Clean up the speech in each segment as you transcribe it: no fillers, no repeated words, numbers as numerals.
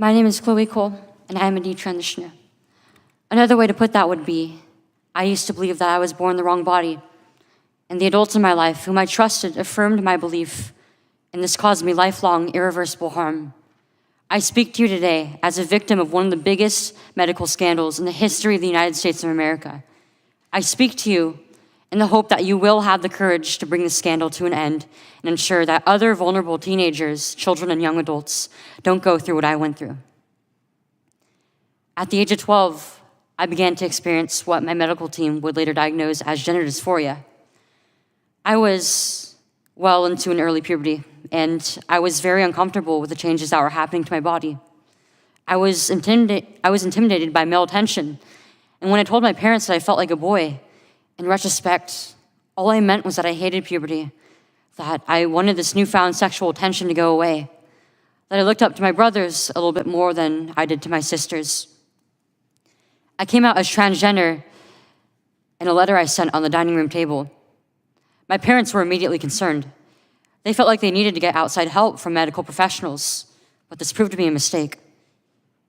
My name is Chloe Cole, and I am a detransitioner. Another way to put that would be, I used to believe that I was born in the wrong body, and the adults in my life whom I trusted affirmed my belief, and this caused me lifelong, irreversible harm. I speak to you today as a victim of one of the biggest medical scandals in the history of the United States of America. I speak to you in the hope that you will have the courage to bring the scandal to an end and ensure that other vulnerable teenagers, children, and young adults don't go through what I went through. At the age of 12, I began to experience what my medical team would later diagnose as gender dysphoria. I was well into an early puberty, and I was very uncomfortable with the changes that were happening to my body. I was intimidated by male attention, and when I told my parents that I felt like a boy, in retrospect, all I meant was that I hated puberty, that I wanted this newfound sexual attention to go away, that I looked up to my brothers a little bit more than I did to my sisters. I came out as transgender in a letter I sent on the dining room table. My parents were immediately concerned. They felt like they needed to get outside help from medical professionals, but this proved to be a mistake.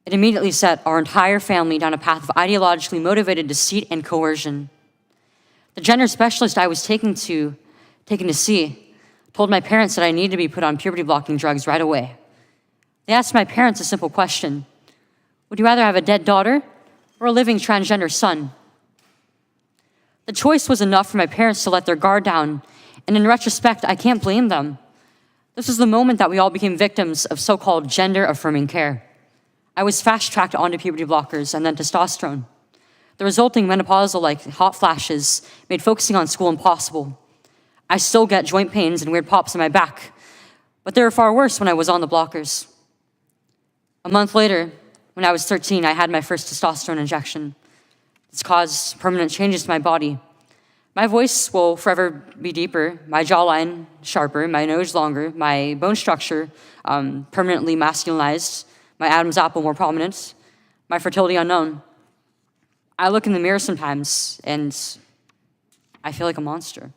It immediately set our entire family down a path of ideologically motivated deceit and coercion. The gender specialist I was taken to see told my parents that I needed to be put on puberty-blocking drugs right away. They asked my parents a simple question: would you rather have a dead daughter or a living transgender son? The choice was enough for my parents to let their guard down, and in retrospect, I can't blame them. This was the moment that we all became victims of so-called gender-affirming care. I was fast-tracked onto puberty blockers and then testosterone. The resulting menopausal-like hot flashes made focusing on school impossible. I still get joint pains and weird pops in my back, but they were far worse when I was on the blockers. A month later, when I was 13, I had my first testosterone injection. This caused permanent changes to my body. My voice will forever be deeper, my jawline sharper, my nose longer, my bone structure permanently masculinized, my Adam's apple more prominent, my fertility unknown. I look in the mirror sometimes and I feel like a monster.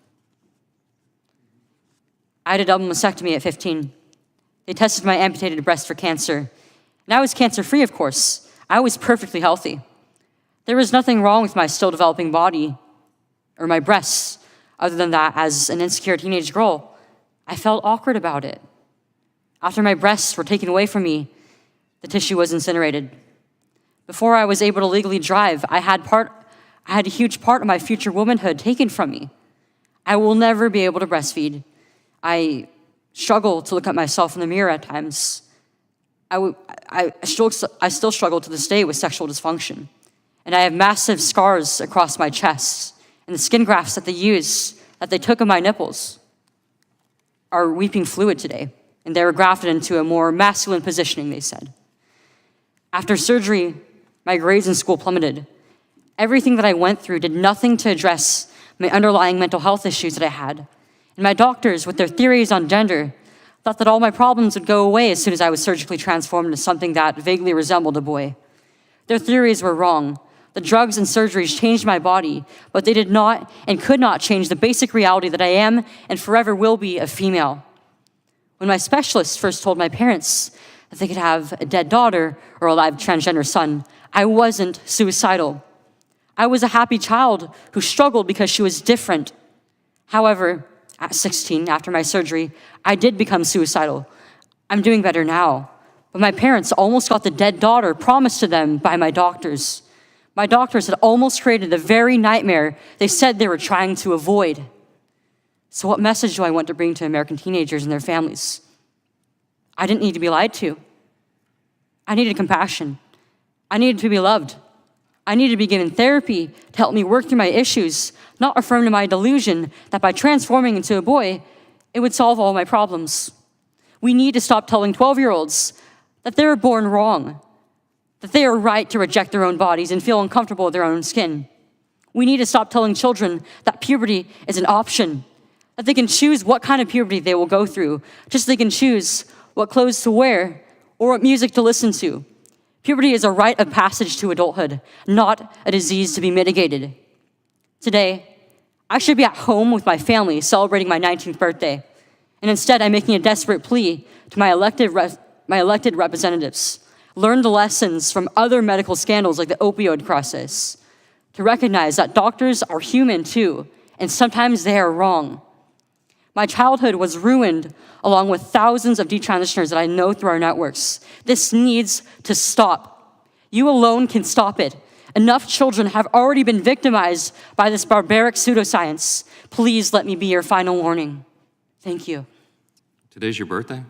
I had a double mastectomy at 15. They tested my amputated breast for cancer. And I was cancer-free, of course. I was perfectly healthy. There was nothing wrong with my still developing body or my breasts, other than that, as an insecure teenage girl, I felt awkward about it. After my breasts were taken away from me, the tissue was incinerated. Before I was able to legally drive, I had a huge part of my future womanhood taken from me. I will never be able to breastfeed. I struggle to look at myself in the mirror at times. I still struggle to this day with sexual dysfunction. And I have massive scars across my chest, and the skin grafts that they took of my nipples are weeping fluid today, and they were grafted into a more masculine positioning, they said. After surgery, my grades in school plummeted. Everything that I went through did nothing to address my underlying mental health issues that I had. And my doctors, with their theories on gender, thought that all my problems would go away as soon as I was surgically transformed into something that vaguely resembled a boy. Their theories were wrong. The drugs and surgeries changed my body, but they did not and could not change the basic reality that I am and forever will be a female. When my specialist first told my parents that they could have a dead daughter or a live transgender son, I wasn't suicidal. I was a happy child who struggled because she was different. However, at 16, after my surgery, I did become suicidal. I'm doing better now, but my parents almost got the dead daughter promised to them by my doctors. My doctors had almost created the very nightmare they said they were trying to avoid. So what message do I want to bring to American teenagers and their families? I didn't need to be lied to. I needed compassion. I needed to be loved. I needed to be given therapy to help me work through my issues, not affirm to my delusion that by transforming into a boy, it would solve all my problems. We need to stop telling 12-year-olds that they were born wrong, that they are right to reject their own bodies and feel uncomfortable with their own skin. We need to stop telling children that puberty is an option, that they can choose what kind of puberty they will go through, just so they can choose what clothes to wear or what music to listen to. Puberty is a rite of passage to adulthood, not a disease to be mitigated. Today, I should be at home with my family celebrating my 19th birthday, and instead I'm making a desperate plea to my elected representatives. learn the lessons from other medical scandals like the opioid crisis, to recognize that doctors are human too, and sometimes they are wrong. My childhood was ruined along with thousands of detransitioners that I know through our networks. This needs to stop. You alone can stop it. Enough children have already been victimized by this barbaric pseudoscience. Please let me be your final warning. Thank you. Today's your birthday?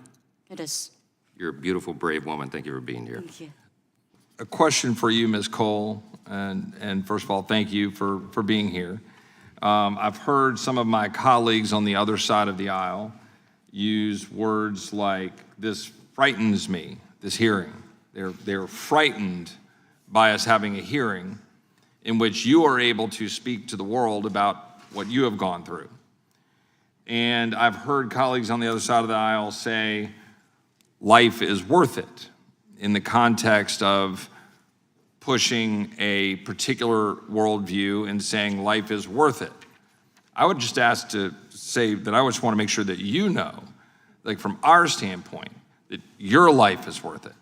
It is. You're a beautiful, brave woman. Thank you for being here. Thank you. A question for you, Ms. Cole, and first of all, thank you for being here. I've heard some of my colleagues on the other side of the aisle use words like, this frightens me, this hearing. They're frightened by us having a hearing in which you are able to speak to the world about what you have gone through. And I've heard colleagues on the other side of the aisle say, life is worth it, in the context of pushing a particular worldview and saying life is worth it. I would just ask to say that I just want to make sure that you know, like from our standpoint, that your life is worth it,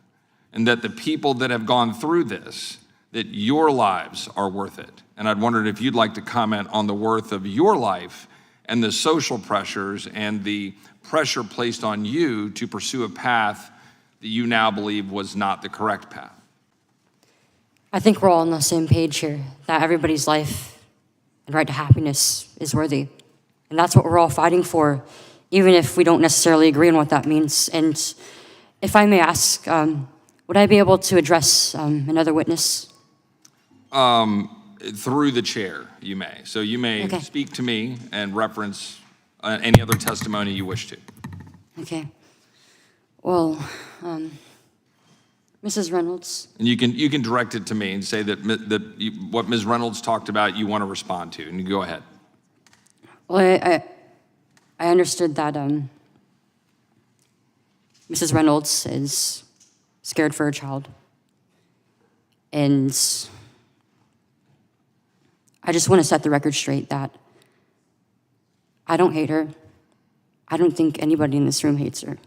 and that the people that have gone through this, that your lives are worth it. And I'd wondered if you'd like to comment on the worth of your life and the social pressures and the pressure placed on you to pursue a path that you now believe was not the correct path. I think we're all on the same page here, that everybody's life and right to happiness is worthy. And that's what we're all fighting for, even if we don't necessarily agree on what that means. And if I may ask, would I be able to address another witness? Through the chair, you may. So you may Okay. speak to me and reference any other testimony you wish to. Okay. Well, Mrs. Reynolds. And you can direct it to me and say that what Ms. Reynolds talked about you want to respond to, and you go ahead. Well, I understood that Mrs. Reynolds is scared for her child. And I just want to set the record straight that I don't hate her. I don't think anybody in this room hates her.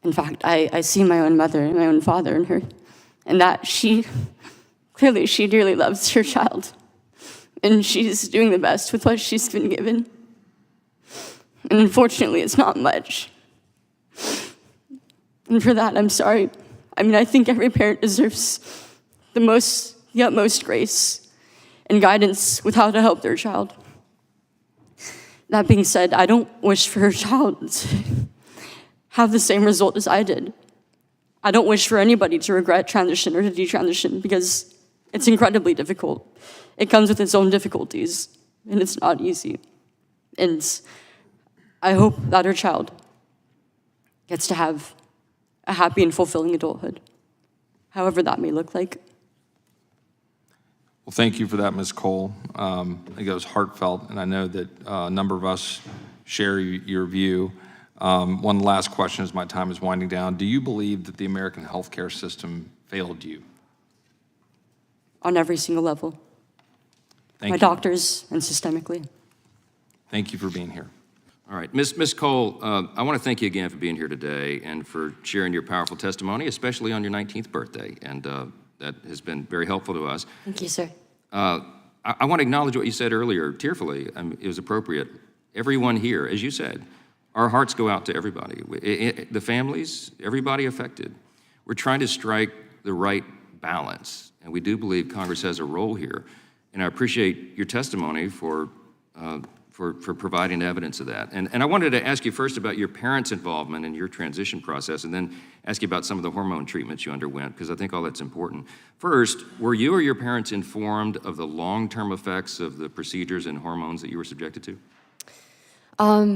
In fact, I see my own mother and my own father in her, and that she dearly loves her child. And she's doing the best with what she's been given. And unfortunately, it's not much. And for that, I'm sorry. I mean, I think every parent deserves the utmost grace and guidance with how to help their child. That being said, I don't wish for her child to have the same result as I did. I don't wish for anybody to regret transition or to detransition because it's incredibly difficult. It comes with its own difficulties, and it's not easy. And I hope that her child gets to have a happy and fulfilling adulthood, however that may look like. Well, thank you for that, Ms. Cole. I think it was heartfelt, and I know that a number of us share your view. One last question as my time is winding down. Do you believe that the American healthcare system failed you? On every single level. Thank My you. doctors and systemically. Thank you for being here. All right, Ms. Cole, I want to thank you again for being here today and for sharing your powerful testimony, especially on your 19th birthday, and that has been very helpful to us. Thank you, sir. I want to acknowledge what you said earlier, tearfully. It was appropriate. Everyone here, as you said, our hearts go out to everybody. The families, everybody affected. We're trying to strike the right balance, and we do believe Congress has a role here. And I appreciate your testimony for providing evidence of that. And I wanted to ask you first about your parents' involvement in your transition process, and then ask you about some of the hormone treatments you underwent, because I think all that's important. First, were you or your parents informed of the long-term effects of the procedures and hormones that you were subjected to?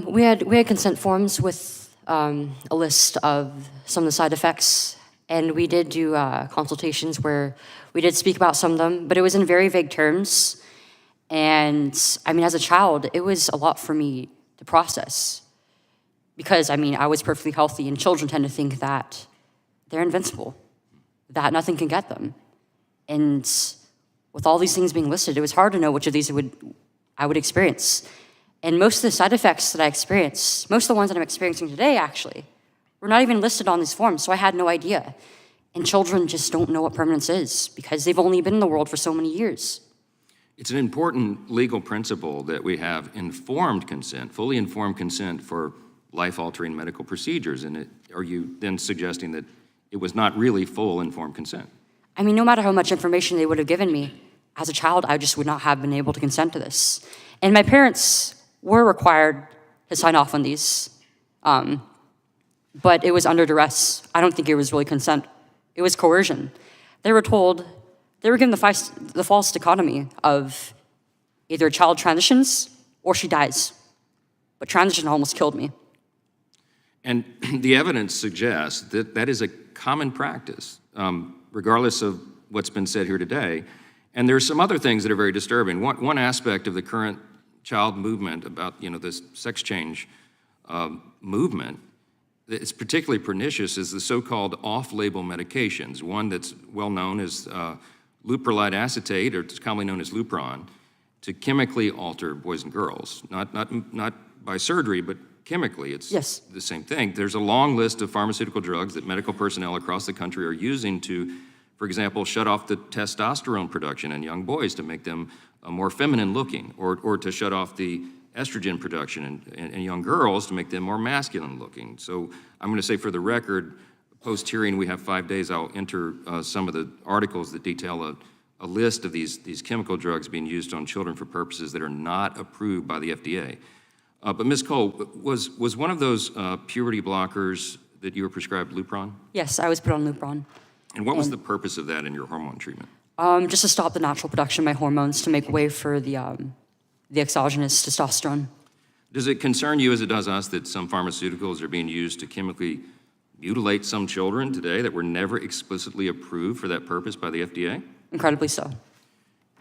We had consent forms with a list of some of the side effects, and we did do consultations where we did speak about some of them, but it was in very vague terms. And I mean, as a child, it was a lot for me to process because, I mean, I was perfectly healthy, and children tend to think that they're invincible, that nothing can get them. And with all these things being listed, it was hard to know which of these I would experience. And most of the side effects that I experienced, most of the ones that I'm experiencing today, actually, were not even listed on these forms, so I had no idea. And children just don't know what permanence is because they've only been in the world for so many years. It's an important legal principle that we have informed consent, fully informed consent for life-altering medical procedures. And are you then suggesting that it was not really full informed consent? I mean, no matter how much information they would have given me, as a child, I just would not have been able to consent to this. And my parents were required to sign off on these, but it was under duress. I don't think it was really consent. It was coercion. They were given the false dichotomy of either a child transitions or she dies. But transition almost killed me. And the evidence suggests that that is a common practice, regardless of what's been said here today. And there are some other things that are very disturbing. One aspect of the current child movement about this sex change movement that's particularly pernicious is the so-called off-label medications. One that's well known as leuprolide acetate, or it's commonly known as Lupron, to chemically alter boys and girls, not by surgery, but chemically. It's Yes. the same thing. There's a long list of pharmaceutical drugs that medical personnel across the country are using to, for example, shut off the testosterone production in young boys to make them more feminine looking, or to shut off the estrogen production in young girls to make them more masculine looking. So I'm going to say for the record, post-hearing, we have 5 days. I'll enter some of the articles that detail a list of these chemical drugs being used on children for purposes that are not approved by the FDA. But Ms. Cole, was one of those puberty blockers that you were prescribed Lupron? Yes, I was put on Lupron. And what was the purpose of that in your hormone treatment? Just to stop the natural production of my hormones to make way for the exogenous testosterone. Does it concern you, as it does us, that some pharmaceuticals are being used to chemically mutilate some children today that were never explicitly approved for that purpose by the FDA? Incredibly so.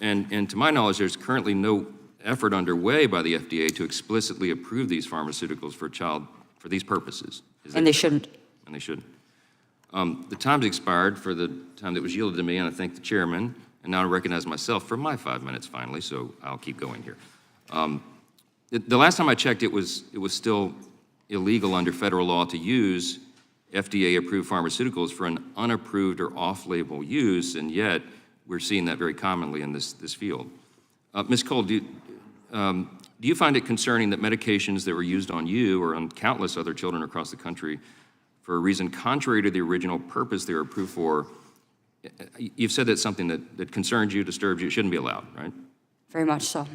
And to my knowledge, there's currently no effort underway by the FDA to explicitly approve these pharmaceuticals for these purposes. And they shouldn't. And they shouldn't. The time's expired for the time that was yielded to me, and I thank the chairman. And now I recognize myself for my 5 minutes finally, so I'll keep going here. The last time I checked, it was still illegal under federal law to use FDA-approved pharmaceuticals for an unapproved or off-label use, and yet we're seeing that very commonly in this field. Ms. Cole, do you find it concerning that medications that were used on you or on countless other children across the country for a reason contrary to the original purpose they were approved for, you've said that's something that concerns you, disturbs you, shouldn't be allowed, right? Very much so.